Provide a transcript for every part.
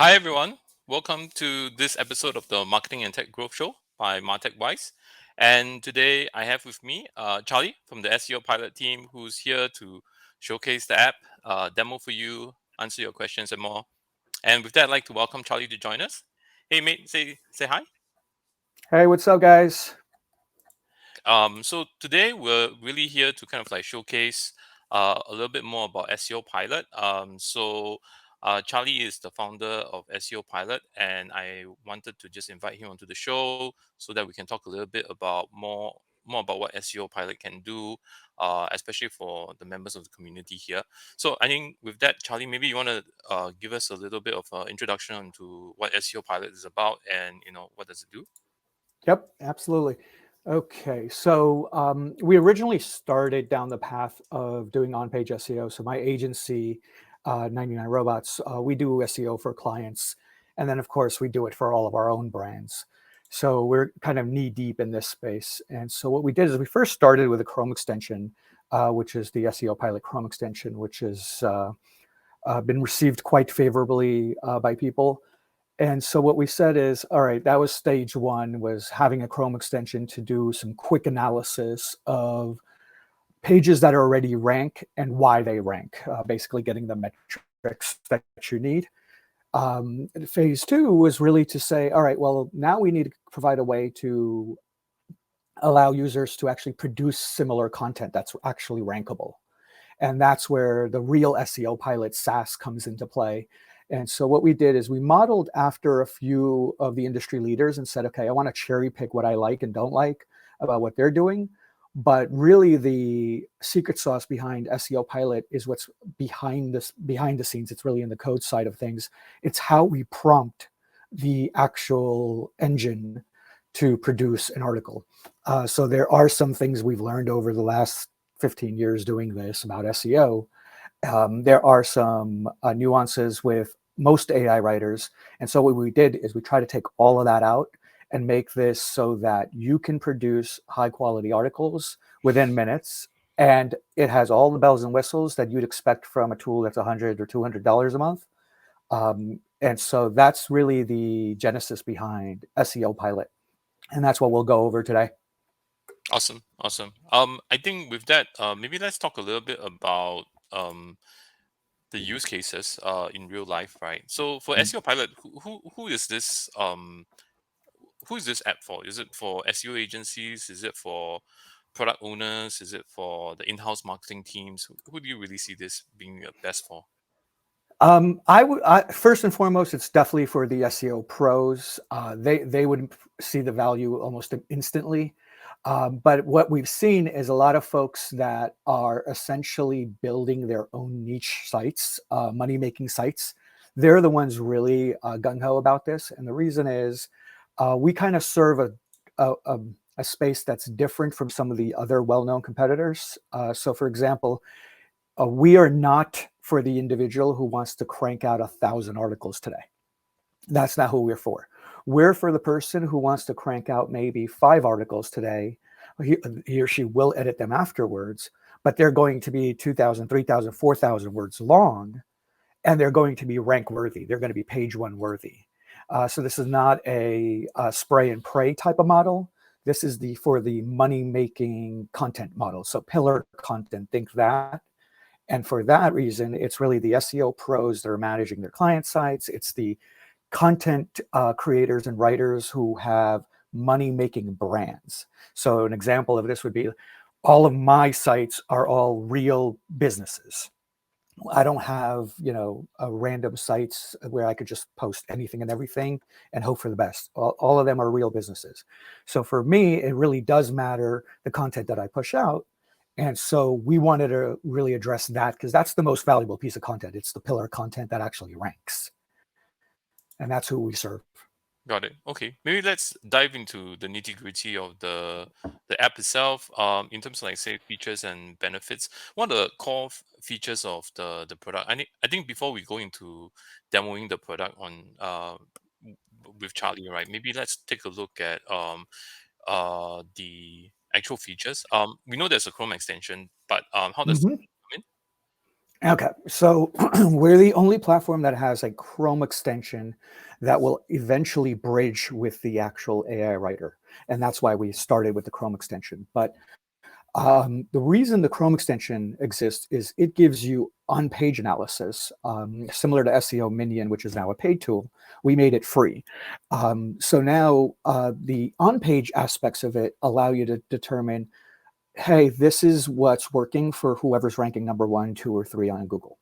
Hi, everyone. Welcome to this episode of the Marketing and Tech Growth Show by Martech Wise. And today I have with me Charlie from the SEO Pilot team, who's here to showcase the app, demo for you, answer your questions, and more. And with that, I'd like to welcome Charlie to join us. Hey, mate, say hi. Hey, what's up, guys? So today we're really here to kind of like showcase a little bit more about SEO Pilot. Charlie is the founder of SEO Pilot, and I wanted to just invite him onto the show so that we can talk a little bit about more about what SEO Pilot can do, especially for the members of the community here. So I think with that, Charlie, maybe you want to give us a little bit of introduction into what SEO Pilot is about, and what does it do. Yep, absolutely. Okay, so we originally started down the path of doing on-page SEO. So my agency, 99 Robots, we do SEO for clients, and then of course we do it for all of our own brands. So we're kind of knee deep in this space. And so what we did is we first started with a Chrome extension, which is the SEO Pilot Chrome extension, which has been received quite favorably by people. And so what we said is, all right, that was stage one, was having a Chrome extension to do some quick analysis of pages that are already rank and why they rank, basically getting the metrics that you need. Phase two was really to say, all right, well, now we need to provide a way to allow users to actually produce similar content that's actually rankable. And that's where the real SEO Pilot SaaS comes into play. And so what we did is we modeled after a few of the industry leaders and said, okay, I want to cherry pick what I like and don't like about what they're doing. But really the secret sauce behind SEO Pilot is what's behind the scenes. It's really in the code side of things. It's how we prompt the actual engine to produce an article. So there are some things we've learned over the last 15 years doing this about SEO. There are some nuances with most AI writers. And so what we did is we try to take all of that out and make this so that you can produce high quality articles within minutes. And it has all the bells and whistles that you'd expect from a tool that's $100 or $200 a month. And so that's really the genesis behind SEO Pilot. And that's what we'll go over today. Awesome, awesome. I think with that, maybe let's talk a little bit about the use cases in real life, right? So for SEO Pilot, who is this app for? Is it for SEO agencies? Is it for product owners? Is it for the in-house marketing teams? Who do you really see this being best for? First and foremost, it's definitely for the SEO pros. They would see the value almost instantly. But what we've seen is a lot of folks that are essentially building their own niche sites, money-making sites. They're the ones really gung-ho about this. And the reason is we kind of serve a space that's different from some of the other well-known competitors. So for example, we are not for the individual who wants to crank out 1,000 articles today. That's not who we're for. We're for the person who wants to crank out maybe 5 articles today. He or she will edit them afterwards, but they're going to be 2,000, 3,000, 4,000 words long, and they're going to be rank worthy. They're going to be page one worthy. So this is not a spray and pray type of model. This is for the money making content model. So pillar content, think that. And for that reason, it's really the SEO pros that are managing their client sites. It's the content creators and writers who have money-making brands. So an example of this would be all of my sites are all real businesses. I don't have, random sites where I could just post anything and everything and hope for the best. All of them are real businesses. So for me, it really does matter the content that I push out. And so we wanted to really address that because that's the most valuable piece of content. It's the pillar content that actually ranks. And that's who we serve. Got it. Okay, maybe let's dive into the nitty gritty of the app itself. In terms of like say features and benefits, what are the core features of the product? I think before we go into demoing the product on with Charlie, right? Maybe let's take a look at the actual features. We know there's a Chrome extension, but how does it Mhm. come in? Okay, so we're the only platform that has a Chrome extension that will eventually bridge with the actual AI writer. And that's why we started with the Chrome extension. But the reason the Chrome extension exists is it gives you on-page analysis, similar to SEO Minion, which is now a paid tool. We made it free. So now the on-page aspects of it allow you to determine, hey, this is what's working for whoever's ranking number 1, 2, or 3 on Google.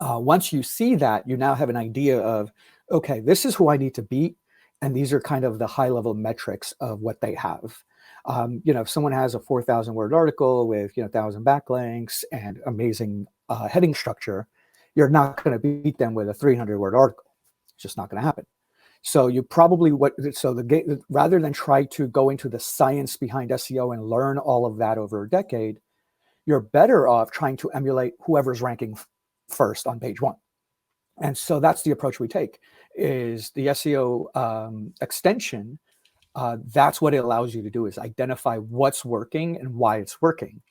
Once you see that, you now have an idea of, okay, this is who I need to beat, and these are kind of the high-level metrics of what they have. If someone has a 4,000-word article with 1,000 backlinks and amazing heading structure, you're not going to beat them with a 300-word article. It's just not going to happen. So you probably rather than try to go into the science behind SEO and learn all of that over a decade, you're better off trying to emulate whoever's ranking first on page 1. And so that's the approach we take, is the SEO extension. That's what it allows you to do, is identify what's working and why it's working.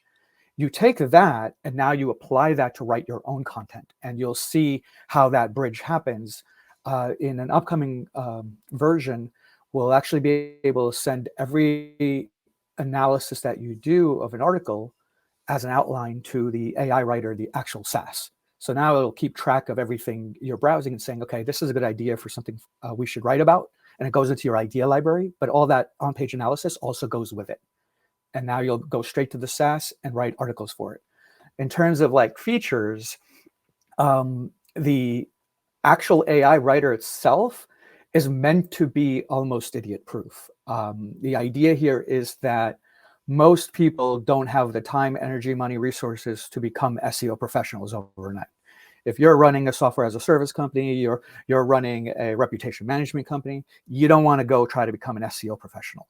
You take that and now you apply that to write your own content, and you'll see how that bridge happens. In an upcoming version, we'll actually be able to send every analysis that you do of an article as an outline to the AI writer, the actual SaaS. So now it'll keep track of everything you're browsing and saying, okay, this is a good idea for something we should write about. And it goes into your idea library, but all that on-page analysis also goes with it. And now you'll go straight to the SaaS and write articles for it. In terms of like features, the actual AI writer itself is meant to be almost idiot proof. The idea here is that most people don't have the time, energy, money, resources to become SEO professionals overnight. If you're running a software as a service company, you're running a reputation management company, you don't want to go try to become an SEO professional.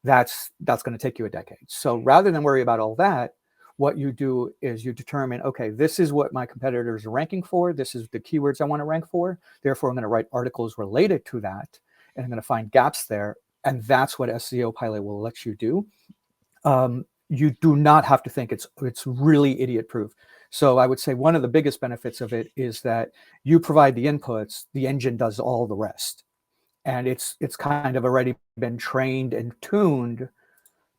That's going to take you a decade. So rather than worry about all that, what you do is you determine, okay, this is what my competitors are ranking for. This is the keywords I want to rank for. Therefore, I'm going to write articles related to that, and I'm going to find gaps there. And that's what SEOPilot will let you do. You do not have to think it's really idiot proof. So I would say one of the biggest benefits of it is that you provide the inputs, the engine does all the rest. And it's kind of already been trained and tuned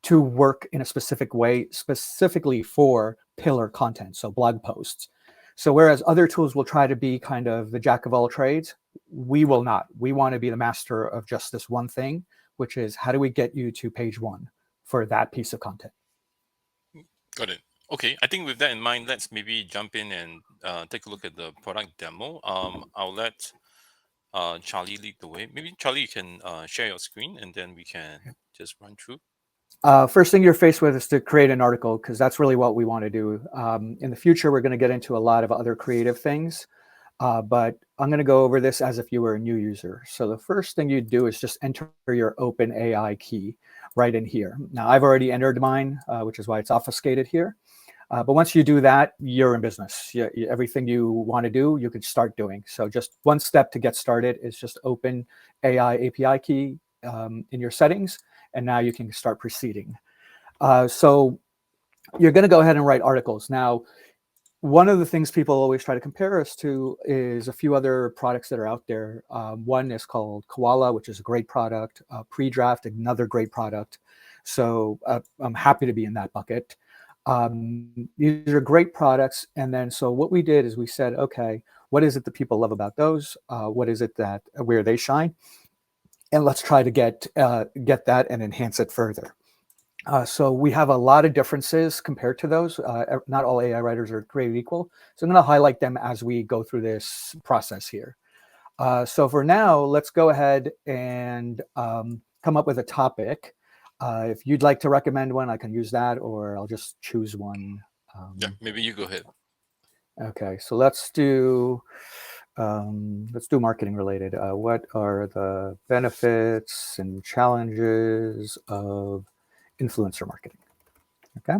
to work in a specific way, specifically for pillar content, so blog posts. So whereas other tools will try to be kind of the jack of all trades, we will not. We want to be the master of just this one thing, which is how do we get you to page 1 for that piece of content. Got it. Okay, I think with that in mind, let's maybe jump in and take a look at the product demo. I'll let Charlie lead the way. Maybe Charlie, you can share your screen and then we can just run through. First thing you're faced with is to create an article, because that's really what we want to do. In the future, we're going to get into a lot of other creative things, but I'm going to go over this as if you were a new user. So the first thing you do is just enter your OpenAI key right in here. Now, I've already entered mine, which is why it's obfuscated here. But once you do that, you're in business. Everything you want to do, you can start doing. So just one step to get started is just open AI API key in your settings, and now you can start proceeding. So you're going to go ahead and write articles. Now, one of the things people always try to compare us to is a few other products that are out there. One is called Koala, which is a great product. Pre-Draft, another great product. So I'm happy to be in that bucket. These are great products. And then so what we did is we said, okay, what is it that people love about those? What is it that where they shine? And let's try to get that and enhance it further. So we have a lot of differences compared to those. Not all AI writers are created equal. So I'm going to highlight them as we go through this process here. So for now, let's go ahead and come up with a topic. If you'd like to recommend one, I can use that, or I'll just choose one. Yeah, maybe you go ahead. Okay, so let's do marketing related. What are the benefits and challenges of influencer marketing? Okay.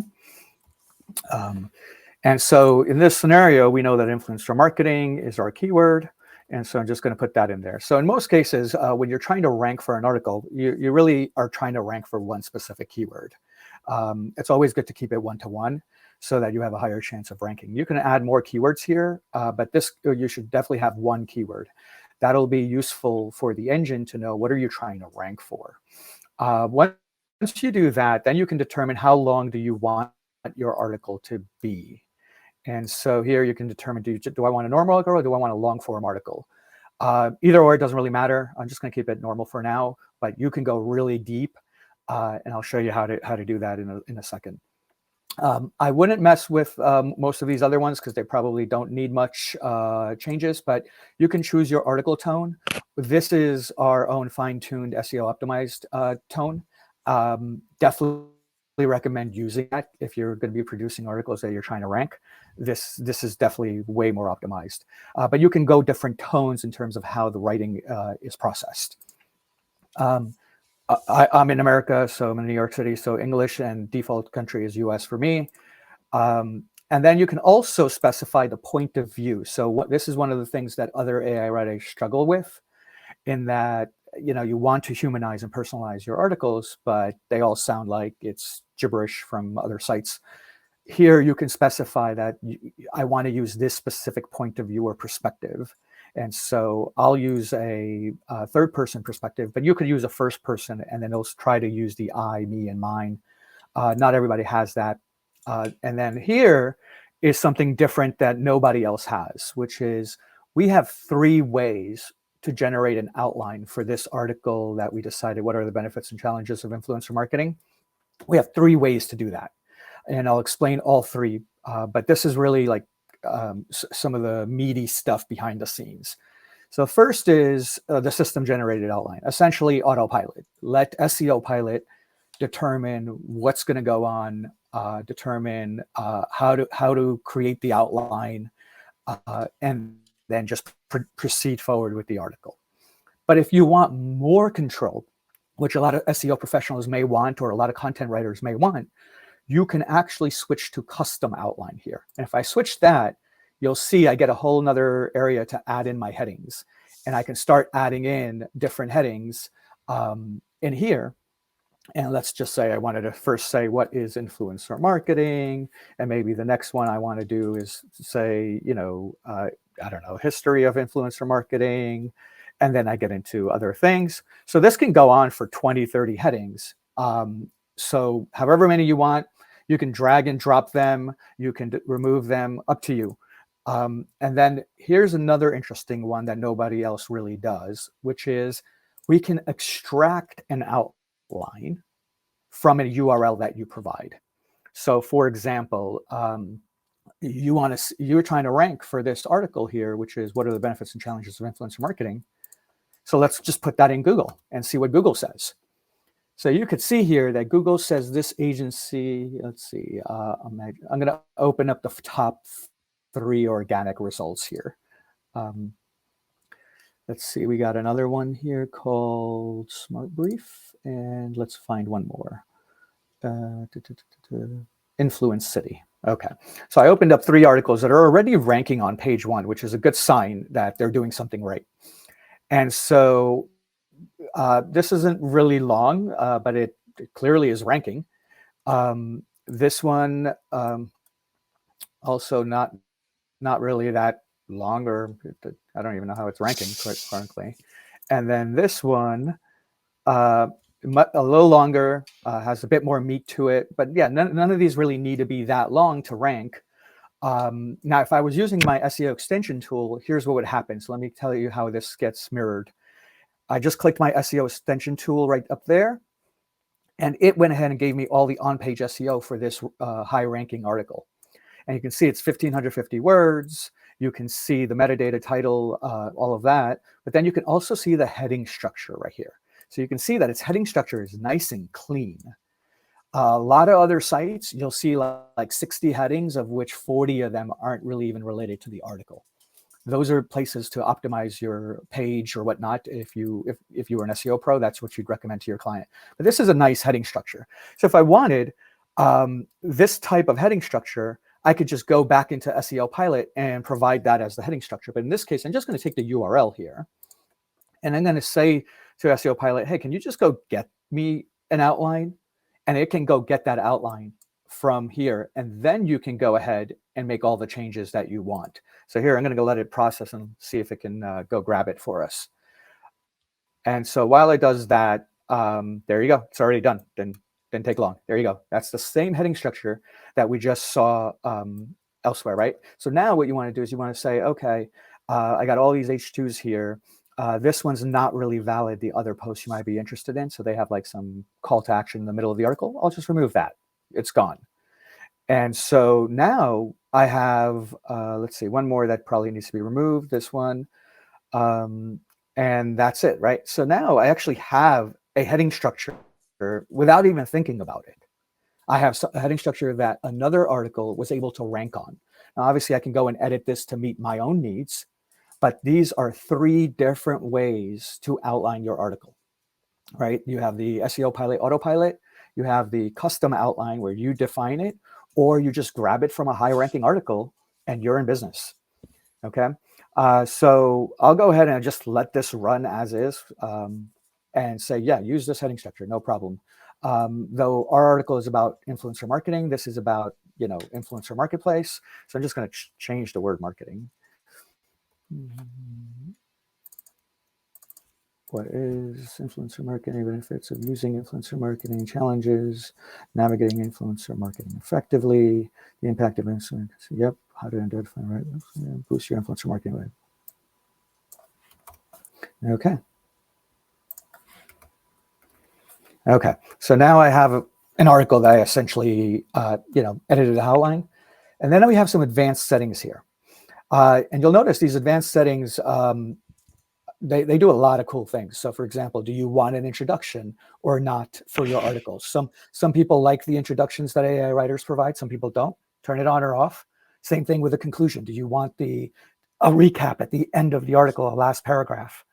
And so in this scenario, we know that influencer marketing is our keyword. And so I'm just going to put that in there. So in most cases, when you're trying to rank for an article, you really are trying to rank for one specific keyword. It's always good to keep it 1-to-1. so that you have a higher chance of ranking. You can add more keywords here, but you should definitely have one keyword. That'll be useful for the engine to know what are you trying to rank for. Once you do that, then you can determine how long do you want your article to be. And so here you can determine, do I want a normal article or do I want a long form article? Either or, it doesn't really matter. I'm just going to keep it normal for now, but you can go really deep, and I'll show you how to do that in a second. I wouldn't mess with most of these other ones because they probably don't need much changes, but you can choose your article tone. This is our own fine-tuned SEO optimized tone. Definitely recommend using that if you're going to be producing articles that you're trying to rank. This is definitely way more optimized. But you can go different tones in terms of how the writing is processed. I'm in America, so I'm in New York City, so English, and default country is US for me. And then you can also specify the point of view. So this is one of the things that other AI writers struggle with, in that you want to humanize and personalize your articles, but they all sound like it's gibberish from other sites. Here you can specify that I want to use this specific point of view or perspective. And so I'll use a third person perspective, but you could use a first person, and then it'll try to use the I, me, and mine. Not everybody has that. And then here is something different that nobody else has, which is we have 3 ways to generate an outline for this article that we decided what are the benefits and challenges of influencer marketing. We have 3 ways to do that. And I'll explain all 3, but this is really like some of the meaty stuff behind the scenes. So first is the system generated outline, essentially autopilot. Let SEOPilot determine what's going to go on, determine how to create the outline, and then just proceed forward with the article. But if you want more control, which a lot of SEO professionals may want, or a lot of content writers may want, you can actually switch to custom outline here. And if I switch that, you'll see I get a whole nother area to add in my headings. And I can start adding in different headings in here. And let's just say I wanted to first say, what is influencer marketing? And maybe the next one I want to do is say, I don't know, history of influencer marketing. And then I get into other things. So this can go on for 20, 30 headings. So however many you want, you can drag and drop them. You can remove them, up to you. And then here's another interesting one that nobody else really does, which is we can extract an outline from a URL that you provide. So for example, you're trying to rank for this article here, which is what are the benefits and challenges of influencer marketing. So let's just put that in Google and see what Google says. So you could see here that Google says this agency, let's see, I'm going to open up the top 3 organic results here. Let's see, we got another one here called Smart Brief, and let's find one more. Influence City. Okay, so I opened up 3 articles that are already ranking on page 1, which is a good sign that they're doing something right. And so this isn't really long, but it clearly is ranking. This one also not really that long, or I don't even know how it's ranking, quite frankly. And then this one, a little longer, has a bit more meat to it. But yeah, none of these really need to be that long to rank. Now, if I was using my SEO extension tool, here's what would happen. So let me tell you how this gets mirrored. I just clicked my SEO extension tool right up there, and it went ahead and gave me all the on-page SEO for this high-ranking article. And you can see it's 1,550 words. You can see the metadata, title, all of that. But then you can also see the heading structure right here. So you can see that its heading structure is nice and clean. A lot of other sites, you'll see like 60 headings, of which 40 of them aren't really even related to the article. Those are places to optimize your page or whatnot. If you were an SEO pro, that's what you'd recommend to your client. But this is a nice heading structure. So if I wanted this type of heading structure, I could just go back into SEOPilot and provide that as the heading structure. But in this case, I'm just going to take the URL here, and I'm going to say to SEOPilot, hey, can you just go get me an outline? And it can go get that outline from here, and then you can go ahead and make all the changes that you want. So here, I'm going to go let it process and see if it can go grab it for us. And so while it does that, there you go. It's already done. Didn't take long. There you go. That's the same heading structure that we just saw elsewhere, right? So now what you want to do is you want to say, okay, I got all these H2s here. This one's not really valid. The other posts you might be interested in. So they have like some call to action in the middle of the article. I'll just remove that. It's gone. And so now I have, let's see, one more that probably needs to be removed, this one. And that's it, right? So now I actually have a heading structure without even thinking about it. I have a heading structure that another article was able to rank on. Now, obviously, I can go and edit this to meet my own needs, but these are 3 different ways to outline your article, right? You have the SEOPilot autopilot, you have the custom outline where you define it, or you just grab it from a high ranking article and you're in business, okay? So I'll go ahead and just let this run as is and say, yeah, use this heading structure, no problem. Though our article is about influencer marketing, this is about, influencer marketplace. So I'm just going to change the word marketing. What is influencer marketing? Benefits of using influencer marketing, challenges, navigating influencer marketing effectively, the impact of influencer. Yep, how to identify right, boost your influencer marketing rate. Okay. Okay, so now I have an article that I essentially, edited the outline, and then we have some advanced settings here. And you'll notice these advanced settings, they do a lot of cool things. So for example, do you want an introduction or not for your articles? Some people like the introductions that AI writers provide. Some people don't. Turn it on or off. Same thing with the conclusion. Do you want a recap at the end of the article, a last paragraph?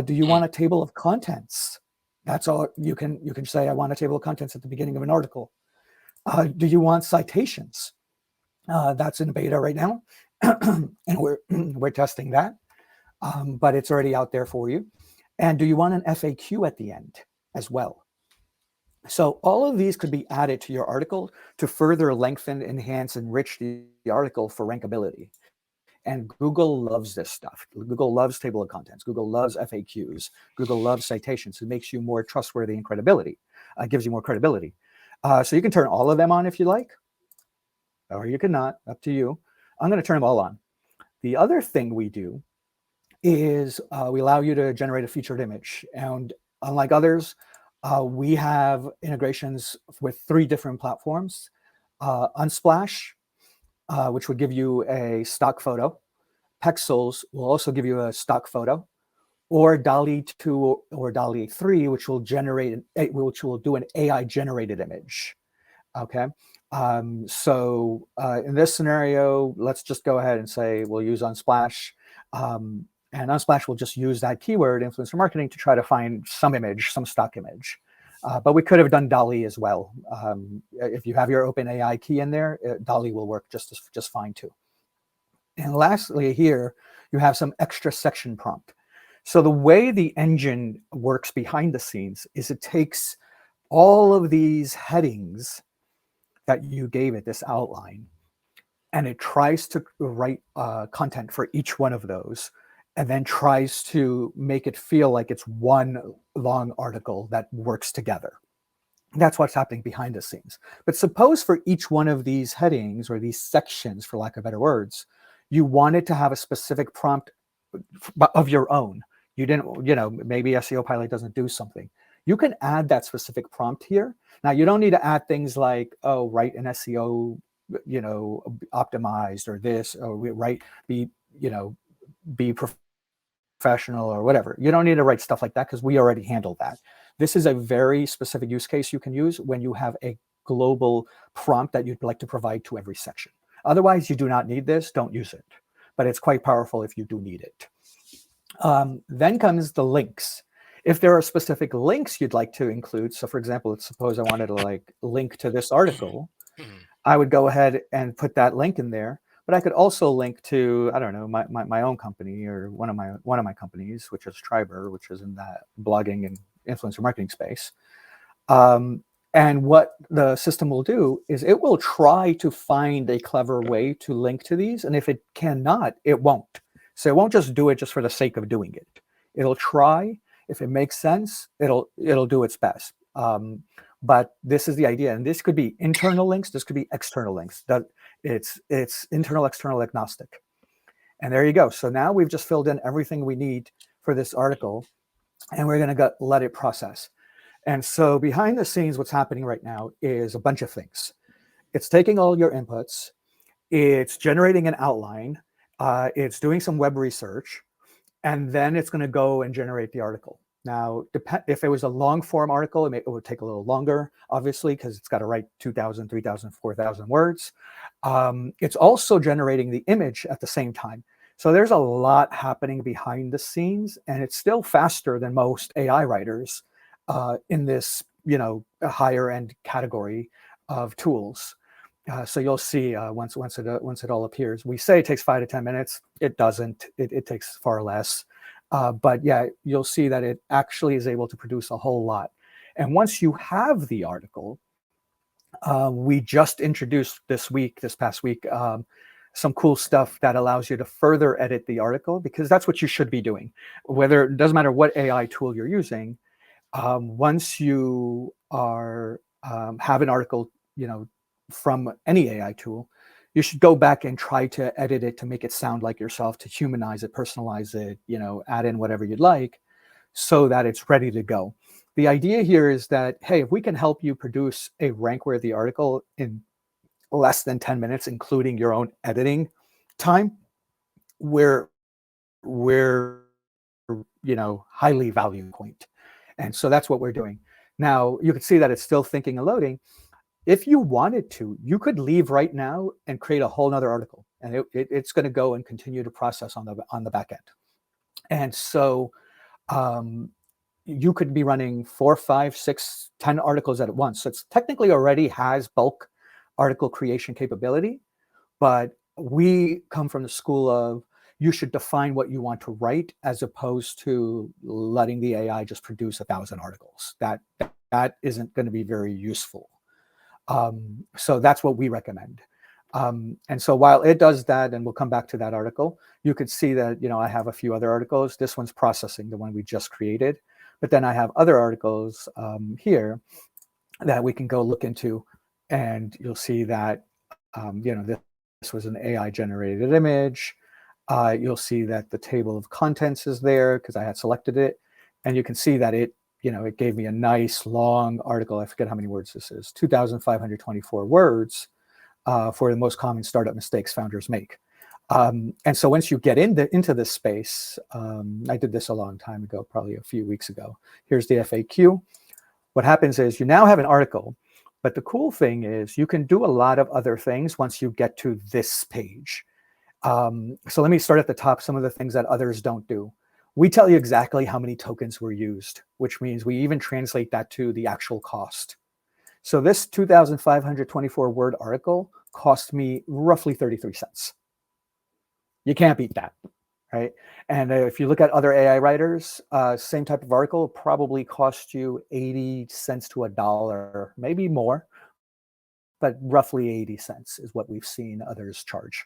Do you want a table of contents? That's all you can say. I want a table of contents at the beginning of an article. Do you want citations? That's in beta right now, and we're testing that. But it's already out there for you. And do you want an FAQ at the end as well? So all of these could be added to your article to further lengthen, enhance, enrich the article for rankability. And Google loves this stuff. Google loves table of contents. Google loves FAQs. Google loves citations. It makes you more trustworthy and credibility. Gives you more credibility. So you can turn all of them on if you like, or you cannot, up to you. I'm going to turn them all on. The other thing we do is we allow you to generate a featured image. And unlike others, we have integrations with 3 different platforms. Unsplash, which would give you a stock photo. Pexels will also give you a stock photo, or DALL-E 2 or DALL-E 3, which will do an AI generated image. Okay. So in this scenario, let's just go ahead and say we'll use Unsplash. And Unsplash will just use that keyword, influencer marketing, to try to find some image, some stock image. But we could have done DALL-E as well. If you have your OpenAI key in there, DALL-E will work just fine too. And lastly here, you have some extra section prompt. So the way the engine works behind the scenes is it takes all of these headings that you gave it, this outline, and it tries to write content for each one of those, and then tries to make it feel like it's one long article that works together. That's what's happening behind the scenes. But suppose for each one of these headings, or these sections, for lack of better words, you wanted to have a specific prompt of your own. You didn't, maybe SEOPilot doesn't do something. You can add that specific prompt here. Now, you don't need to add things like, oh, write an SEO, optimized, or this, or be professional, or whatever. You don't need to write stuff like that, because we already handle that. This is a very specific use case you can use when you have a global prompt that you'd like to provide to every section. Otherwise, you do not need this. Don't use it. But it's quite powerful if you do need it. Then comes the links. If there are specific links you'd like to include, so for example, let's suppose I wanted to link to this article, I would go ahead and put that link in there. But I could also link to, I don't know, my own company, or one of my companies, which is Triber, which is in that blogging and influencer marketing space. And what the system will do is it will try to find a clever way to link to these. And if it cannot, it won't. So it won't just do it just for the sake of doing it. It'll try. If it makes sense, it'll do its best. But this is the idea. And this could be internal links. This could be external links. It's internal, external, agnostic. And there you go. So now we've just filled in everything we need for this article, and we're going to let it process. And so behind the scenes, what's happening right now is a bunch of things. It's taking all your inputs, it's generating an outline, it's doing some web research, and then it's going to go and generate the article. Now, if it was a long form article, it would take a little longer, obviously, because it's got to write 2,000, 3,000, 4,000 words. It's also generating the image at the same time. So there's a lot happening behind the scenes, and it's still faster than most AI writers in this, higher end category of tools. So you'll see once it all appears. We say it takes 5 to 10 minutes. It doesn't. It takes far less. But yeah, you'll see that it actually is able to produce a whole lot. And once you have the article, we just introduced this past week, some cool stuff that allows you to further edit the article, because that's what you should be doing. Whether it doesn't matter what AI tool you're using, once you have an article, from any AI tool, you should go back and try to edit it to make it sound like yourself, to humanize it, personalize it, add in whatever you'd like, so that it's ready to go. The idea here is that, hey, if we can help you produce a rank-worthy article in less than 10 minutes, including your own editing time, we're highly valued point. And so that's what we're doing. Now, you can see that it's still thinking and loading. If you wanted to, you could leave right now and create a whole nother article, and it's going to go and continue to process on the back end. And so you could be running 4, 5, 6, 10 articles at once. So it's technically already has bulk article creation capability, but we come from the school of, you should define what you want to write, as opposed to letting the AI just produce 1,000 articles. That isn't going to be very useful. So that's what we recommend. And so while it does that, and we'll come back to that article, you could see that, I have a few other articles. This one's processing the one we just created, but then I have other articles here that we can go look into, and you'll see that, this was an AI generated image. You'll see that the table of contents is there because I had selected it, and you can see that it gave me a nice long article. I forget how many words this is, 2,524 words for the most common startup mistakes founders make. And so once you get into this space, I did this a long time ago, probably a few weeks ago. Here's the FAQ. What happens is you now have an article, but the cool thing is you can do a lot of other things once you get to this page. So let me start at the top, some of the things that others don't do. We tell you exactly how many tokens were used, which means we even translate that to the actual cost. So this 2,524 word article cost me roughly 33 cents. You can't beat that, right? And if you look at other AI writers, same type of article probably cost you 80 cents to $1, maybe more, but roughly 80 cents is what we've seen others charge.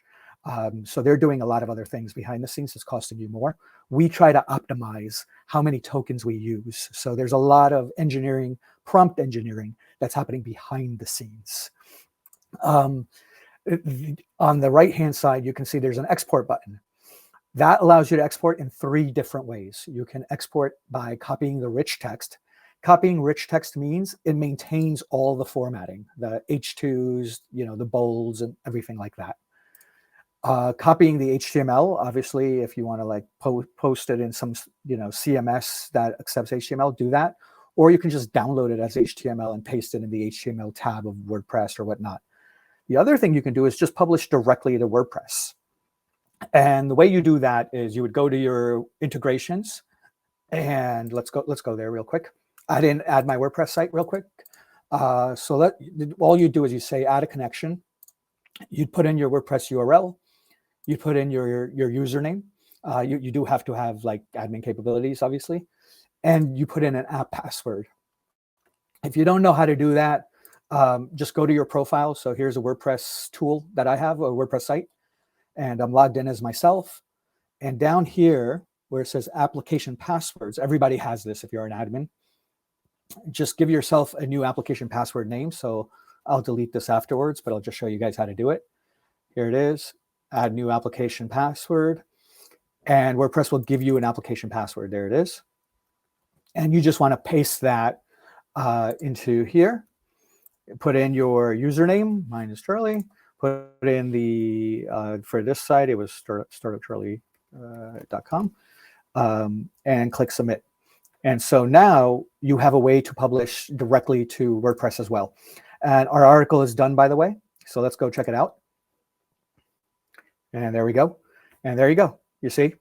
So they're doing a lot of other things behind the scenes that's costing you more. We try to optimize how many tokens we use. So there's a lot of engineering, prompt engineering, that's happening behind the scenes. On the right-hand side, you can see there's an export button. That allows you to export in 3 different ways. You can export by copying the rich text. Copying rich text means it maintains all the formatting, the H2s, the bolds and everything like that. Copying the HTML, obviously, if you want to post it in some CMS that accepts HTML, do that. Or you can just download it as HTML and paste it in the HTML tab of WordPress or whatnot. The other thing you can do is just publish directly to WordPress. And the way you do that is you would go to your integrations, and let's go there real quick. I didn't add my WordPress site real quick. So all you do is you say add a connection. You'd put in your WordPress URL. You put in your username. You do have to have admin capabilities, obviously. And you put in an app password. If you don't know how to do that, just go to your profile. So here's a WordPress tool that I have, a WordPress site, and I'm logged in as myself. And down here where it says application passwords, everybody has this if you're an admin. Just give yourself a new application password name. So I'll delete this afterwards, but I'll just show you guys how to do it. Here it is, add new application password. And WordPress will give you an application password. There it is. And you just want to paste that into here. Put in your username. Mine is Charlie. Put in the, for this site, it was startupcharlie.com, and click submit. And so now you have a way to publish directly to WordPress as well. And our article is done, by the way. So let's go check it out. And there we go. And there you go. You see,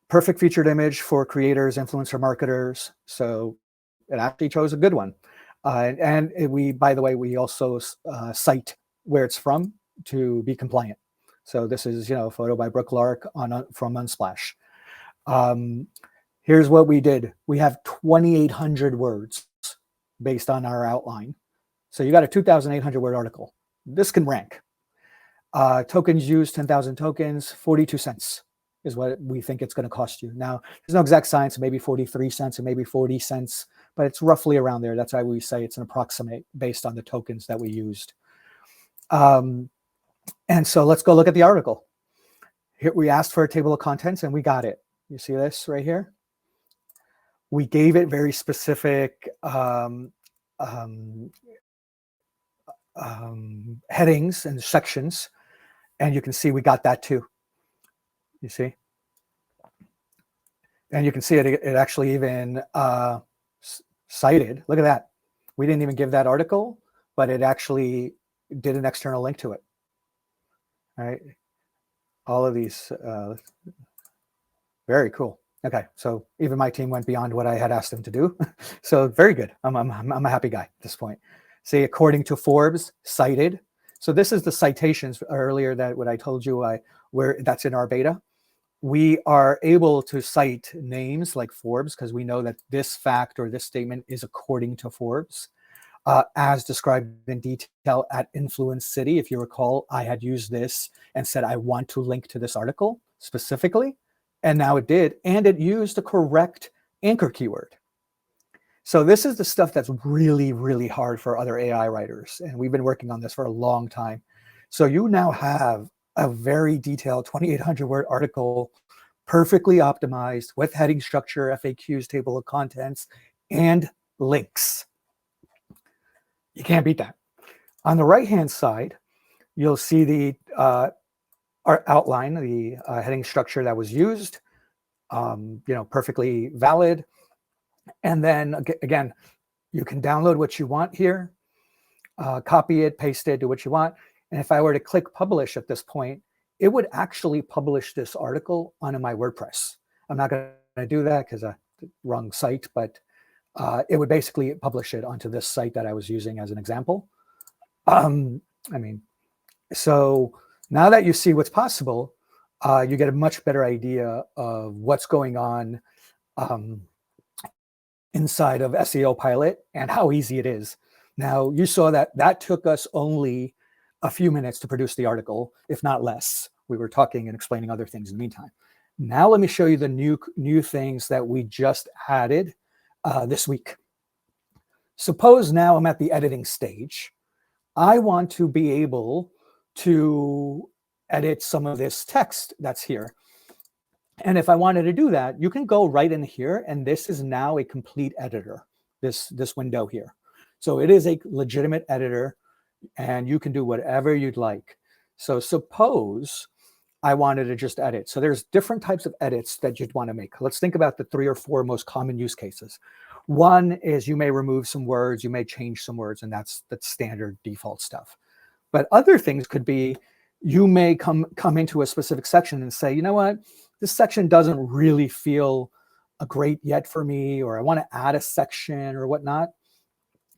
perfect featured image for creators, influencer marketers. So it actually chose a good one. We, by the way, we also cite where it's from to be compliant. So this is, a photo by Brooke Lark from Unsplash. Here's what we did. We have 2,800 words based on our outline. So you got a 2,800 word article. This can rank. Tokens used, 10,000 tokens, 42 cents is what we think it's going to cost you. Now, there's no exact science, maybe 43 cents or maybe 40 cents, but it's roughly around there. That's why we say it's an approximate based on the tokens that we used. And so let's go look at the article. Here we asked for a table of contents and we got it. You see this right here? We gave it very specific headings and sections, and you can see we got that too. You see? And you can see it actually even cited. Look at that. We didn't even give that article, but it actually did an external link to it. All right. All of these, very cool. Okay, so even my team went beyond what I had asked them to do. So very good. I'm a happy guy at this point. See, according to Forbes, cited. So this is the citations earlier that what I told you where that's in our beta. We are able to cite names like Forbes because we know that this fact or this statement is according to Forbes, as described in detail at Influence City. If you recall, I had used this and said, I want to link to this article specifically. And now it did, and it used the correct anchor keyword. So this is the stuff that's really, really hard for other AI writers. And we've been working on this for a long time. So you now have a very detailed 2,800 word article, perfectly optimized with heading structure, FAQs, table of contents, and links. You can't beat that. On the right-hand side, you'll see the our outline, the heading structure that was used, perfectly valid. And then again, you can download what you want here, copy it, paste it, do what you want. And if I were to click publish at this point, it would actually publish this article onto my WordPress. I'm not going to do that because wrong site, but it would basically publish it onto this site that I was using as an example. So now that you see what's possible, you get a much better idea of what's going on inside of SEOPilot and how easy it is. Now, you saw that took us only a few minutes to produce the article, if not less. We were talking and explaining other things in the meantime. Now, let me show you the new things that we just added this week. Suppose now I'm at the editing stage. I want to be able to edit some of this text that's here. And if I wanted to do that, you can go right in here, and this is now a complete editor, this window here. So it is a legitimate editor, and you can do whatever you'd like. So suppose I wanted to just edit. So there's different types of edits that you'd want to make. Let's think about the 3 or 4 most common use cases. One is you may remove some words, you may change some words, and that's standard default stuff. But other things could be you may come into a specific section and say, you know what, this section doesn't really feel great yet for me, or I want to add a section or whatnot.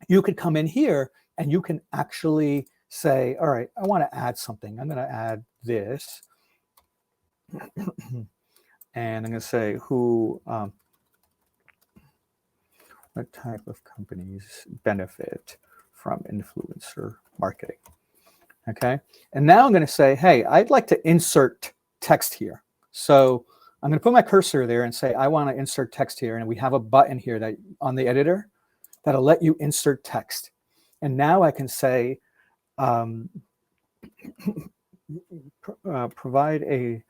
You could come in here and you can actually say, all right, I want to add something. I'm going to add this. And I'm going to say What type of companies benefit from influencer marketing? Okay. And now I'm going to say, hey, I'd like to insert text here. So I'm going to put my cursor there and say, I want to insert text here. And we have a button here that on the editor that'll let you insert text. And now I can say, provide a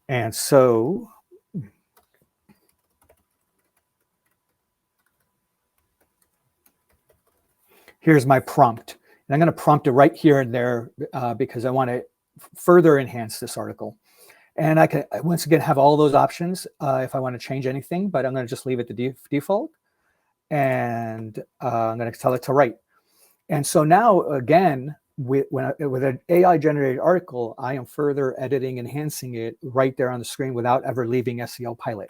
and so here's my prompt. And I'm going to prompt it right here and there because I want to further enhance this article. And I can, once again, have all those options if I want to change anything, but I'm going to just leave it the default. And I'm going to tell it to write. And so now, again, with an AI-generated article, I am further editing, enhancing it right there on the screen without ever leaving SEOPilot.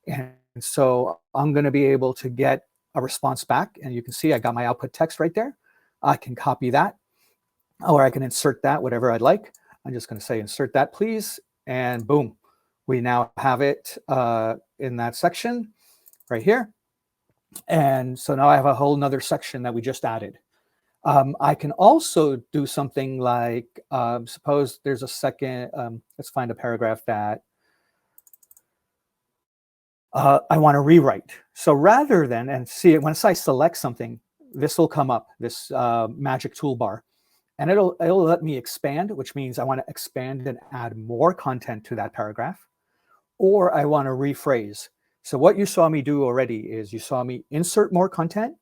And so I'm going to be able to get a response back. And you can see I got my output text right there. I can copy that, or I can insert that, whatever I'd like. I'm just going to say, insert that, please. And boom, we now have it in that section right here. And so now I have a whole nother section that we just added. I can also do something like, suppose there's a second, let's find a paragraph that I want to rewrite. So rather than, and see, once I select something, this will come up, this magic toolbar, and it'll let me expand, which means I want to expand and add more content to that paragraph, or I want to rephrase. So what you saw me do already is you saw me insert more content.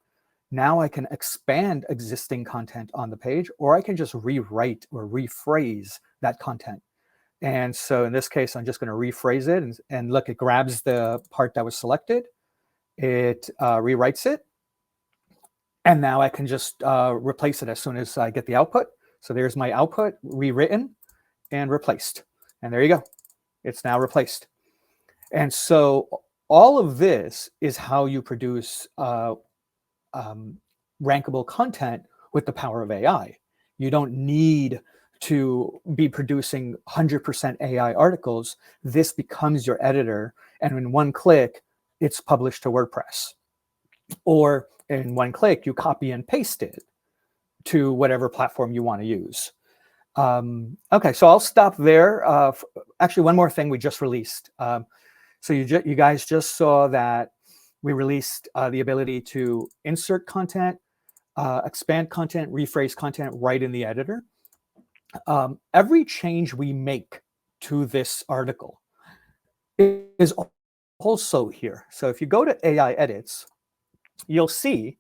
Now I can expand existing content on the page, or I can just rewrite or rephrase that content. And so in this case, I'm just going to rephrase it, and look, it grabs the part that was selected, it rewrites it, and now I can just replace it as soon as I get the output. So there's my output, rewritten and replaced. And there you go. It's now replaced. And so all of this is how you produce rankable content with the power of AI. You don't need to be producing 100% AI articles. This becomes your editor, and in one click, it's published to WordPress. Or in one click, you copy and paste it to whatever platform you want to use. Okay, so I'll stop there. Actually, one more thing we just released. So you guys just saw that we released the ability to insert content, expand content, rephrase content right in the editor. Every change we make to this article is also here. So if you go to AI edits, you'll see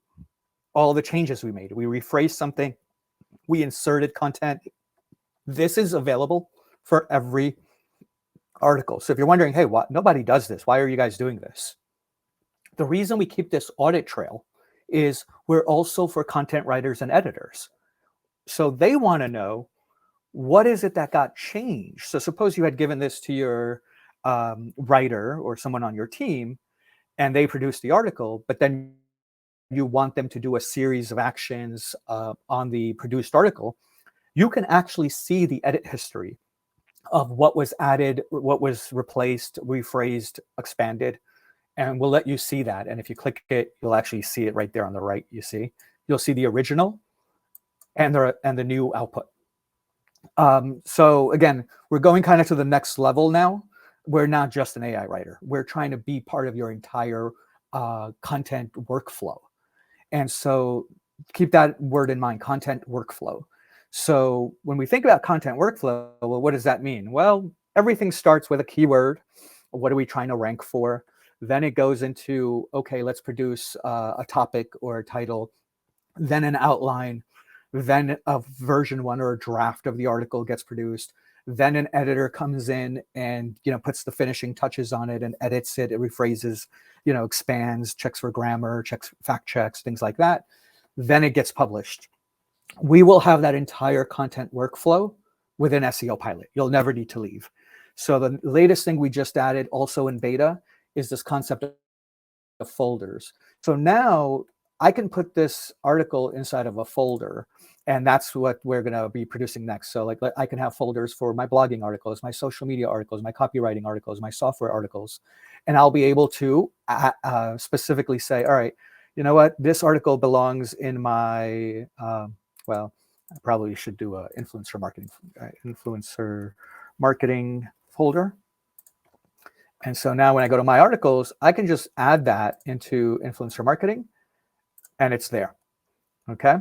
all the changes we made. We rephrased something, we inserted content. This is available for every article. So if you're wondering, hey, what? Nobody does this. Why are you guys doing this? The reason we keep this audit trail is we're also for content writers and editors. So they want to know, what is it that got changed? So suppose you had given this to your writer or someone on your team, and they produced the article, but then you want them to do a series of actions on the produced article. You can actually see the edit history of what was added, what was replaced, rephrased, expanded, and we'll let you see that. And if you click it, you'll actually see it right there on the right. You see, you'll see the original and the new output. So again, we're going kind of to the next level now. We're not just an AI writer. We're trying to be part of your entire content workflow. And so keep that word in mind, content workflow. So when we think about content workflow, well, what does that mean? Well, everything starts with a keyword. What are we trying to rank for? Then it goes into, okay, let's produce a topic or a title, then an outline, then a version 1 or a draft of the article gets produced. Then an editor comes in and puts the finishing touches on it and edits it, it rephrases, expands, checks for grammar, checks fact checks, things like that. Then it gets published. We will have that entire content workflow within SEOPilot. You'll never need to leave. So the latest thing we just added also in beta is this concept of folders. So now I can put this article inside of a folder, and that's what we're going to be producing next. So like I can have folders for my blogging articles, my social media articles, my copywriting articles, my software articles, and I'll be able to specifically say, all right, you know what, this article belongs in my, well, I probably should do a influencer marketing folder. And so now when I go to my articles, I can just add that into influencer marketing, and it's there. Okay.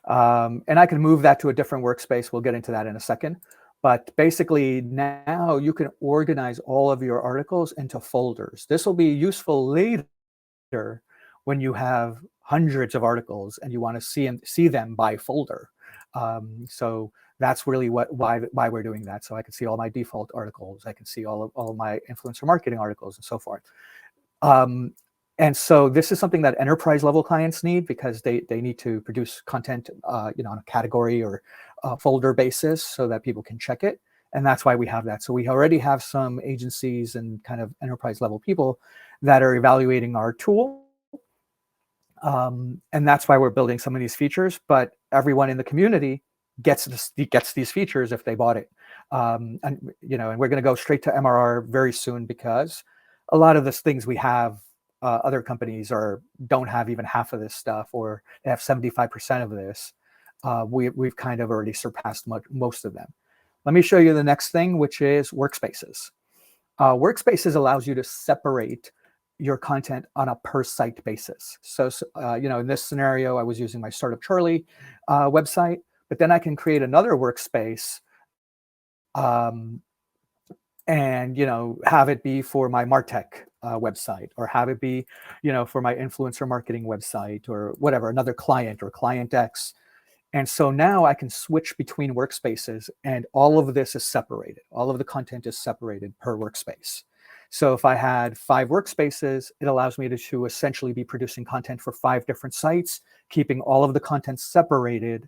And I can move that to a different workspace. We'll get into that in a second. But basically now you can organize all of your articles into folders. This will be useful later when you have hundreds of articles and you want to see them by folder. So that's really why we're doing that. So I can see all my default articles. I can see all of my influencer marketing articles and so forth. And so this is something that enterprise level clients need, because they need to produce content, on a category or folder basis so that people can check it. And that's why we have that. So we already have some agencies and kind of enterprise level people that are evaluating our tool. And that's why we're building some of these features, but everyone in the community gets these features if they bought it. And we're going to go straight to MRR very soon, because a lot of the things we have, other companies don't have even half of this stuff, or they have 75% of this. We've kind of already surpassed most of them. Let me show you the next thing, which is workspaces. Workspaces allows you to separate your content on a per site basis. So, in this scenario, I was using my Startup Charlie website, but then I can create another workspace and have it be for my Martech website, or have it be for my influencer marketing website, or whatever, another client or client X. And so now I can switch between workspaces, and all of this is separated. All of the content is separated per workspace. So if I had 5 workspaces, it allows me to essentially be producing content for 5 different sites, keeping all of the content separated.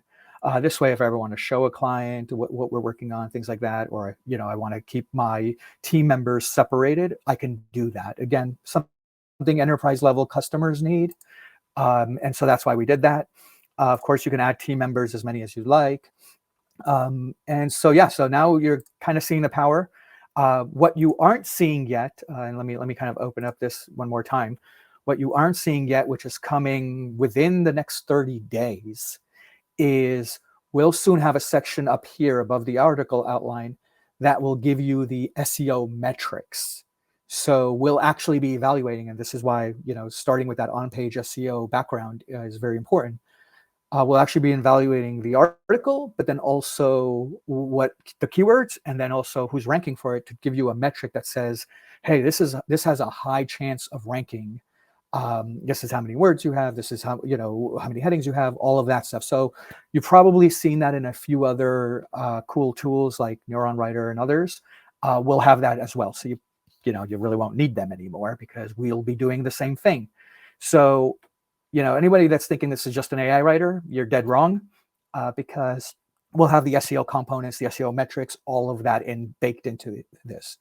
This way, if I ever want to show a client what we're working on, things like that, or I want to keep my team members separated, I can do that. Again, something enterprise level customers need. And so that's why we did that. Of course, you can add team members as many as you like. And so, so now you're kind of seeing the power. What you aren't seeing yet, and let me kind of open up this one more time. What you aren't seeing yet, which is coming within the next 30 days, is we'll soon have a section up here above the article outline that will give you the SEO metrics. So we'll actually be evaluating, and this is why, starting with that on-page SEO background is very important. We'll actually be evaluating the article, but then also what the keywords, and then also who's ranking for it, to give you a metric that says, hey, this has a high chance of ranking. This is how many words you have. This is how many headings you have. All of that stuff. So you've probably seen that in a few other cool tools like Neuron Writer and others. We'll have that as well. So you really won't need them anymore, because we'll be doing the same thing. So anybody that's thinking this is just an AI writer, you're dead wrong, because we'll have the SEO components, the SEO metrics, all of that baked into this.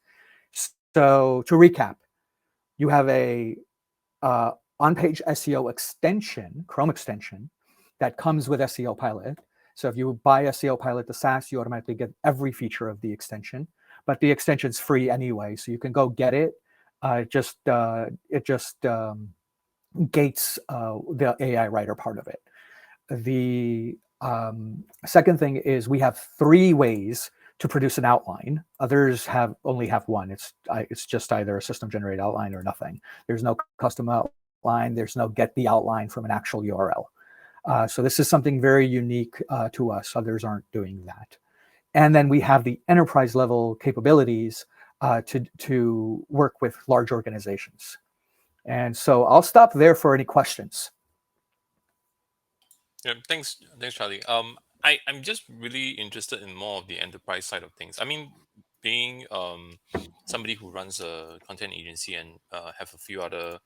So to recap, you have a on-page SEO extension, Chrome extension, that comes with SEOPilot. So if you buy SEOPilot, the SaaS, you automatically get every feature of the extension, but the extension's free anyway, so you can go get it. It just gates the AI writer part of it. The second thing is we have 3 ways to produce an outline. Others only have one. It's just either a system generated outline or nothing. There's no custom outline. There's no get the outline from an actual URL. So this is something very unique to us. Others aren't doing that. And then we have the enterprise level capabilities to work with large organizations. And so I'll stop there for any questions. Yeah, thanks, Charlie. I'm just really interested in more of the enterprise side of things. I mean, being somebody who runs a content agency and have a few other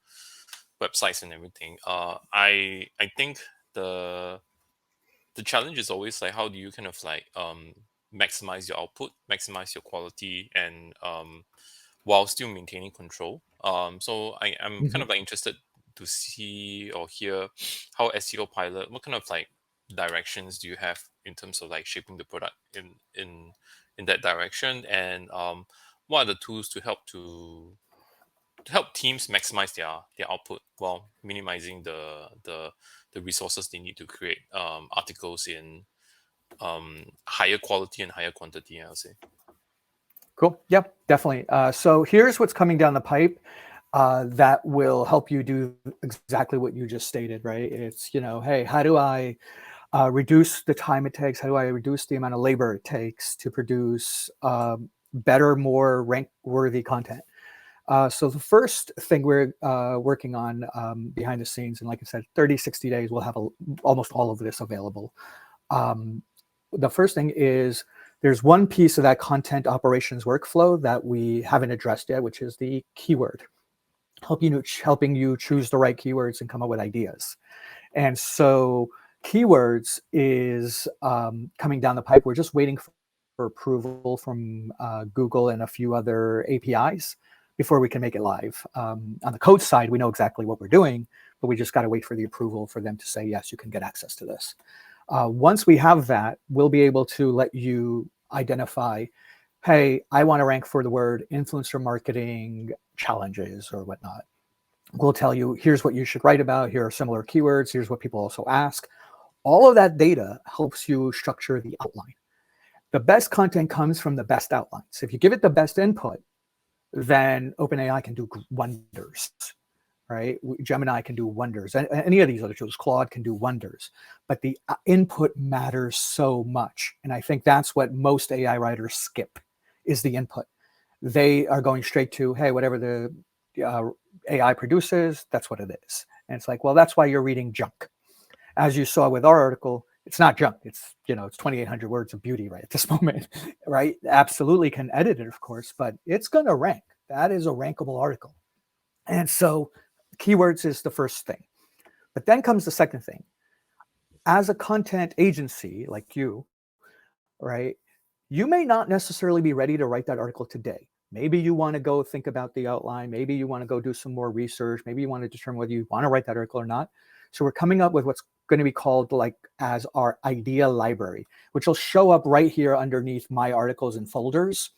websites and everything, I think the challenge is always like, how do you kind of like maximize your output, maximize your quality, and while still maintaining control. So I'm kind Mhm. of like interested to see or hear how SEOPilot, what kind of like directions do you have in terms of like shaping the product in that direction, and what are the tools to help teams maximize their output while minimizing the resources they need to create articles in higher quality and higher quantity, I'll say. Cool. Yep, definitely. So here's what's coming down the pipe that will help you do exactly what you just stated, right? It's, hey, how do I reduce the time it takes? How do I reduce the amount of labor it takes to produce better, more rank-worthy content? So the first thing we're working on behind the scenes, and like I said, 30, 60 days, we'll have almost all of this available. The first thing is there's one piece of that content operations workflow that we haven't addressed yet, which is the keyword, helping you choose the right keywords and come up with ideas. And so keywords is coming down the pipe. We're just waiting for approval from Google and a few other APIs before we can make it live. On the code side, we know exactly what we're doing, but we just got to wait for the approval for them to say, yes, you can get access to this. Once we have that, we'll be able to let you identify, hey, I want to rank for the word influencer marketing challenges or whatnot. We'll tell you, here's what you should write about. Here are similar keywords. Here's what people also ask. All of that data helps you structure the outline. The best content comes from the best outlines. If you give it the best input, then OpenAI can do wonders, right? Gemini can do wonders. Any of these other tools, Claude can do wonders. But the input matters so much. And I think that's what most AI writers skip, is the input. They are going straight to, hey, whatever the AI produces, that's what it is. And it's like, well, that's why you're reading junk. As you saw with our article, it's not junk. It's, it's 2,800 words of beauty right at this moment, right? Absolutely can edit it, of course, but it's going to rank. That is a rankable article. And so keywords is the first thing. But then comes the second thing. As a content agency like you, right, you may not necessarily be ready to write that article today. Maybe you want to go think about the outline. Maybe you want to go do some more research. Maybe you want to determine whether you want to write that article or not. So we're coming up with what's going to be called as our idea library, which will show up right here underneath my articles and folders.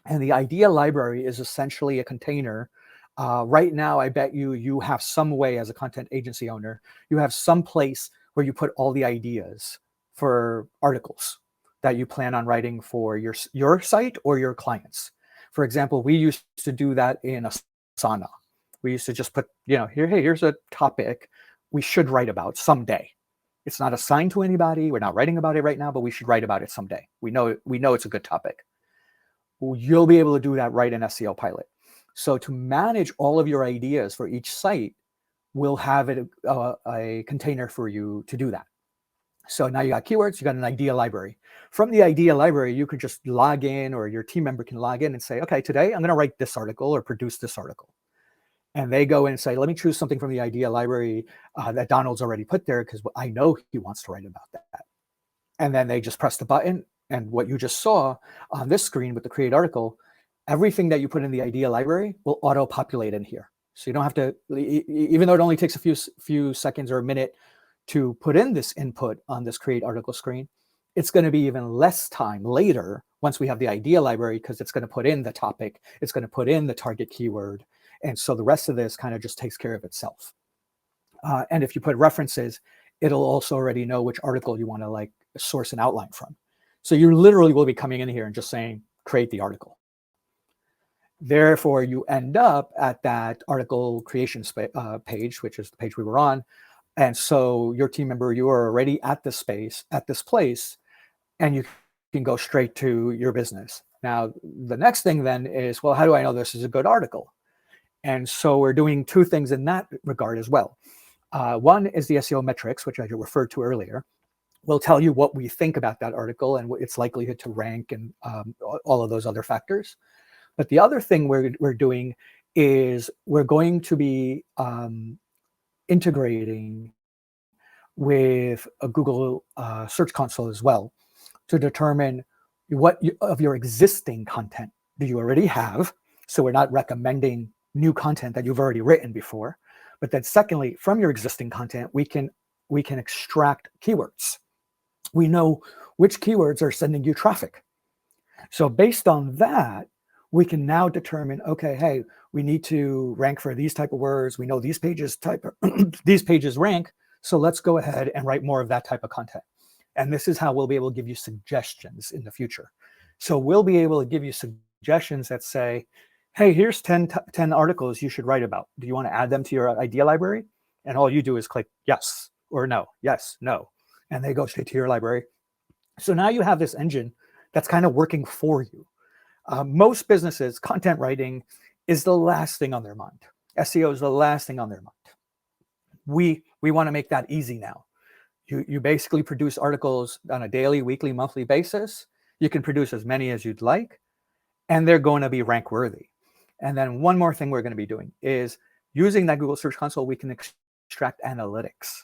And the idea library is essentially a container. Right now, I bet you have some way as a content agency owner, you have some place where you put all the ideas for articles that you plan on writing for your site or your clients. For example, we used to do that in Asana. We used to just put, here's a topic we should write about someday. It's not assigned to anybody. We're not writing about it right now, but we should write about it someday. We know it's a good topic. You'll be able to do that right in SEOPilot. So to manage all of your ideas for each site, we'll have a container for you to do that. So now you got keywords, you got an idea library. From the idea library, you could just log in, or your team member can log in and say, okay, today I'm going to write this article or produce this article. And they go in and say, let me choose something from the idea library that Donald's already put there because I know he wants to write about that. And then they just press the button. And what you just saw on this screen with the create article, everything that you put in the idea library will auto-populate in here. So you don't have to, even though it only takes a few seconds or a minute to put in this input on this create article screen, it's going to be even less time later once we have the idea library, because it's going to put in the topic, it's going to put in the target keyword. And so the rest of this kind of just takes care of itself. And if you put references, it'll also already know which article you want to source an outline from. So you literally will be coming in here and just saying, create the article. Therefore, you end up at that article creation page, which is the page we were on. And so your team member, you are already at this place, and you can go straight to your business. Now, the next thing then is, well, how do I know this is a good article? And so we're doing two things in that regard as well. One is the SEO metrics, which I referred to earlier. We'll tell you what we think about that article and its likelihood to rank and all of those other factors. But the other thing we're doing is we're going to be integrating with a Google Search Console as well to determine what of your existing content do you already have. So we're not recommending new content that you've already written before. But then secondly, from your existing content, we can extract keywords. We know which keywords are sending you traffic. So based on that, we can now determine, okay, hey, we need to rank for these type of words. We know these pages these pages rank. So let's go ahead and write more of that type of content. And this is how we'll be able to give you suggestions in the future. So we'll be able to give you suggestions that say, hey, here's 10 articles you should write about. Do you want to add them to your idea library? And all you do is click yes or no, yes, no. And they go straight to your library. So now you have this engine that's kind of working for you. Most businesses, content writing is the last thing on their mind. SEO is the last thing on their mind. We want to make that easy now. You basically produce articles on a daily, weekly, monthly basis. You can produce as many as you'd like, and they're going to be rank worthy. And then one more thing we're going to be doing is using that Google Search Console, we can extract analytics.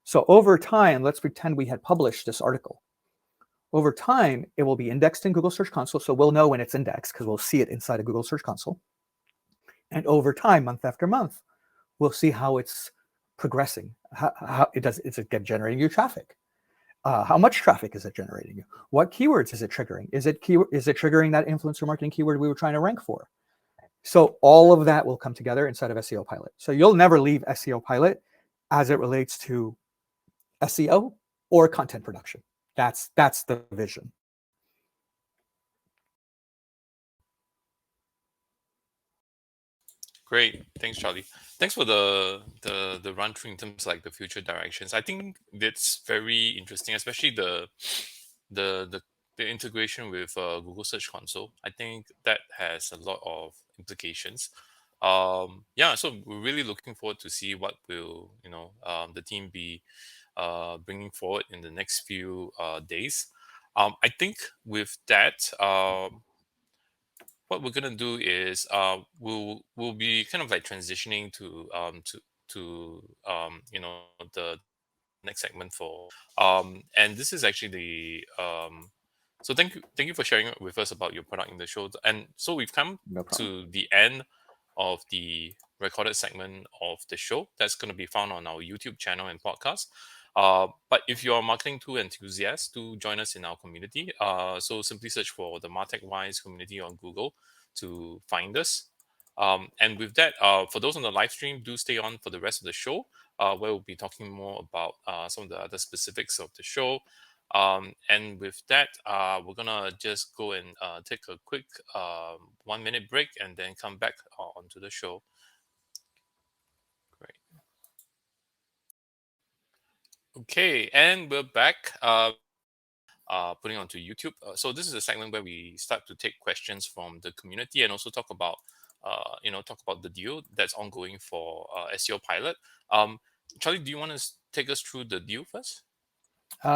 So over time, let's pretend we had published this article. Over time, it will be indexed in Google Search Console, so we'll know when it's indexed because we'll see it inside of Google Search Console. And over time, month after month, we'll see how it's progressing. How is it generating you traffic? How much traffic is it generating you? What keywords is it triggering? Is it triggering that influencer marketing keyword we were trying to rank for? So all of that will come together inside of SEOPilot. So you'll never leave SEOPilot as it relates to SEO or content production. That's the vision. Great, thanks, Charlie. Thanks for the run through in terms of like the future directions. I think that's very interesting, especially the the, the integration with Google Search Console. I think that has a lot of implications. Yeah, so we're really looking forward to see what will the team be bringing forward in the next few days. I think with that, what we're gonna do is we'll be kind of like transitioning to the next segment for and this is actually the so thank you for sharing with us about your product in the show. And so we've come No problem. to the end of the recorded segment of the show that's going to be found on our YouTube channel and podcast. But if you're a marketing tool enthusiast, do join us in our community. So simply search for the Martech Wise community on Google to find us. And with that, for those on the live stream, do stay on for the rest of the show, where we'll be talking more about some of the other specifics of the show. And with that, we're gonna just go and take a quick 1 minute break and then come back onto the show. Great. Okay, and we're back. Putting onto YouTube. So this is a segment where we start to take questions from the community and also talk about the deal that's ongoing for SEOPilot. Charlie, do you want to take us through the deal first?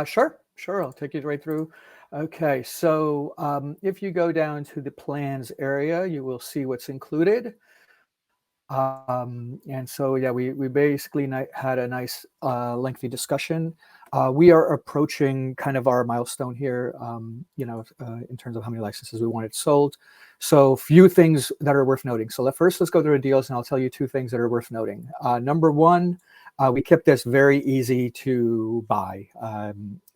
Sure. I'll take you right through. Okay, so if you go down to the plans area, you will see what's included. And so, yeah, we basically had a nice lengthy discussion. We are approaching kind of our milestone here, in terms of how many licenses we wanted sold. So few things that are worth noting. So let's go through the deals, and I'll tell you two things that are worth noting. Number one, we kept this very easy to buy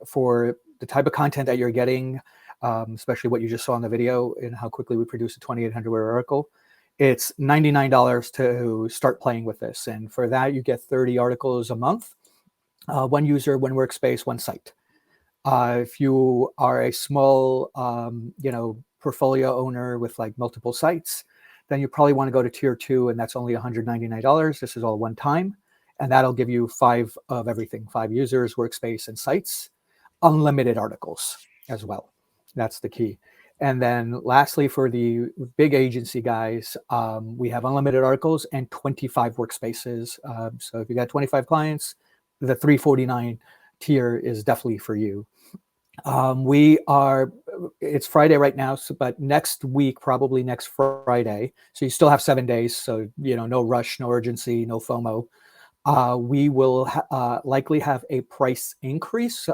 for the type of content that you're getting, especially what you just saw in the video and how quickly we produce a 2,800 word article. It's $99 to start playing with this. And for that, you get 30 articles a month, one user, one workspace, one site. If you are a small, portfolio owner with like multiple sites, then you probably want to go to tier 2, and that's only $199. This is all one time. And that'll give you 5 of everything, 5 users, workspace, and sites, unlimited articles as well. That's the key. And then lastly, for the big agency guys, we have unlimited articles and 25 workspaces. So if you got 25 clients, the $349 tier is definitely for you. It's Friday right now, but next week, probably next Friday, so you still have 7 days. So, no rush, no urgency, no FOMO. We will likely have a price increase.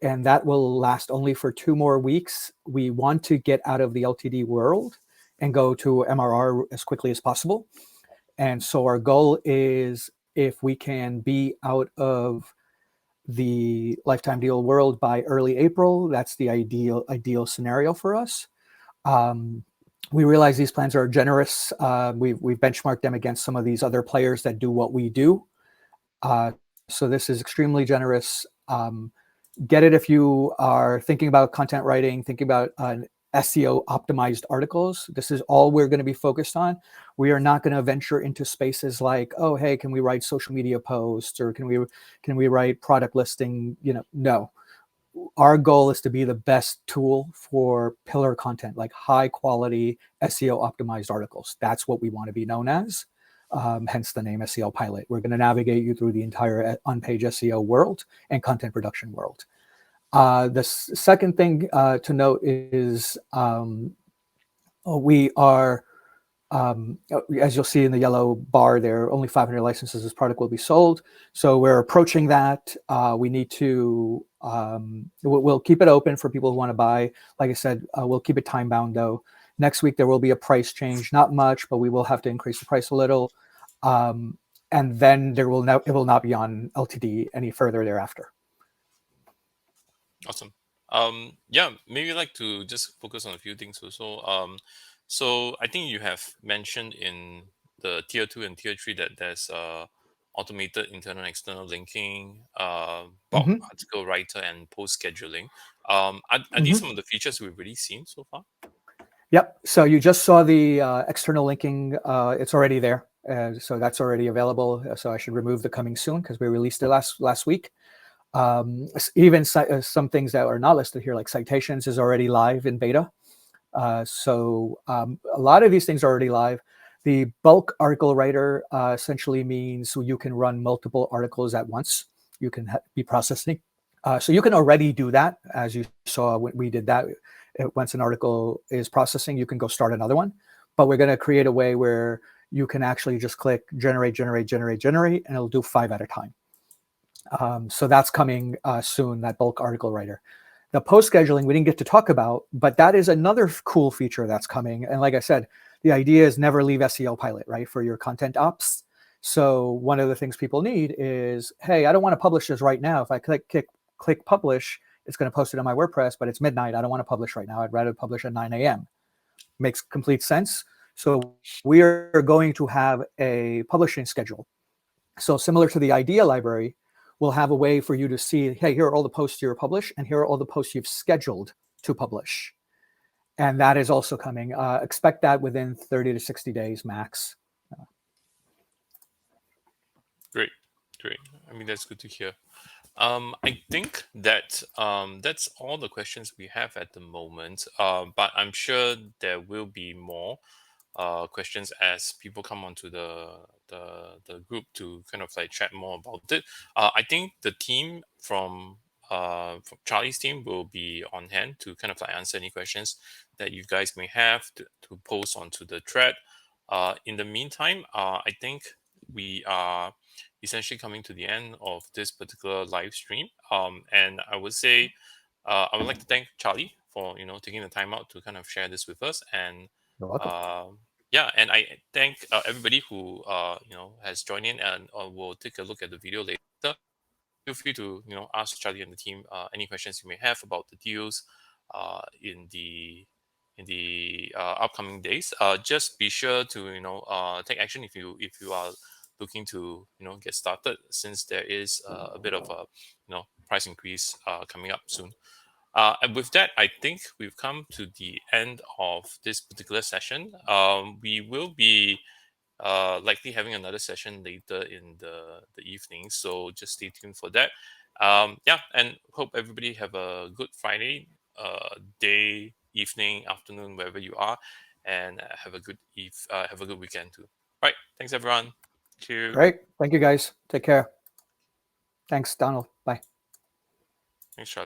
And that will last only for 2 more weeks. We want to get out of the LTD world and go to MRR as quickly as possible. And so our goal is, if we can be out of the lifetime deal world by early April, that's the ideal scenario for us. We realize these plans are generous. We've benchmarked them against some of these other players that do what we do. So this is extremely generous. Get it if you are thinking about content writing, thinking about SEO optimized articles. This is all we're going to be focused on. We are not going to venture into spaces like, oh, hey, can we write social media posts, or can we write product listing? No. Our goal is to be the best tool for pillar content, like high quality SEO optimized articles. That's what we want to be known as. Hence the name SEOPilot. We're going to navigate you through the entire on-page SEO world and content production world. The second thing to note is we are, as you'll see in the yellow bar there, only 500 licenses this product will be sold. So we're approaching that. We need to, we'll keep it open for people who want to buy. Like I said, we'll keep it time bound though. Next week, there will be a price change, not much, but we will have to increase the price a little. And then it will not be on LTD any further thereafter. Awesome. Yeah, maybe like to just focus on a few things also. So I think you have mentioned in the tier 2 and tier 3 that there's automated internal and external linking, bulk Mm-hmm. article writer, and post scheduling. Are these Mm-hmm. some of the features we've really seen so far? Yep. So you just saw the external linking. It's already there. So that's already available. So I should remove the coming soon because we released it last week. Even some things that are not listed here, like citations, is already live in beta. So a lot of these things are already live. The bulk article writer essentially means you can run multiple articles at once. You can be processing. So you can already do that, as you saw when we did that. Once an article is processing, you can go start another one. But we're going to create a way where you can actually just click generate, and it'll do 5 at a time. So that's coming soon, that bulk article writer. The post scheduling we didn't get to talk about, but that is another cool feature that's coming. And like I said, the idea is never leave SEOPilot, right, for your content ops. So one of the things people need is, hey, I don't want to publish this right now. If I click publish, it's going to post it on my WordPress, but it's midnight. I don't want to publish right now. I'd rather publish at 9 a.m. Makes complete sense. So we are going to have a publishing schedule. So similar to the idea library, we'll have a way for you to see, hey, here are all the posts you're published, and here are all the posts you've scheduled to publish. And that is also coming. Expect that within 30 to 60 days max. Great. I mean, that's good to hear. I think that that's all the questions we have at the moment. But I'm sure there will be more questions as people come onto the group to kind of like chat more about it. I think the team from Charlie's team will be on hand to kind of like answer any questions that you guys may have to post onto the thread. In the meantime, I think we are essentially coming to the end of this particular live stream. And I would say I would like to thank Charlie for taking the time out to kind of share this with us. And You're welcome. yeah, and I thank everybody who has joined in and will take a look at the video later. Feel free to ask Charlie and the team any questions you may have about the deals in the upcoming days. Just be sure to take action if you are looking to get started, since there is a bit of a price increase coming up soon. And with that, I think we've come to the end of this particular session. We will be likely having another session later in the evening, so just stay tuned for that. Yeah, and hope everybody have a good Friday day, evening, afternoon, wherever you are, and have a good weekend too. Right, thanks everyone. Cheers. Great. Thank you, guys. Take care. Thanks, Donald. Bye. Thanks, Charlie.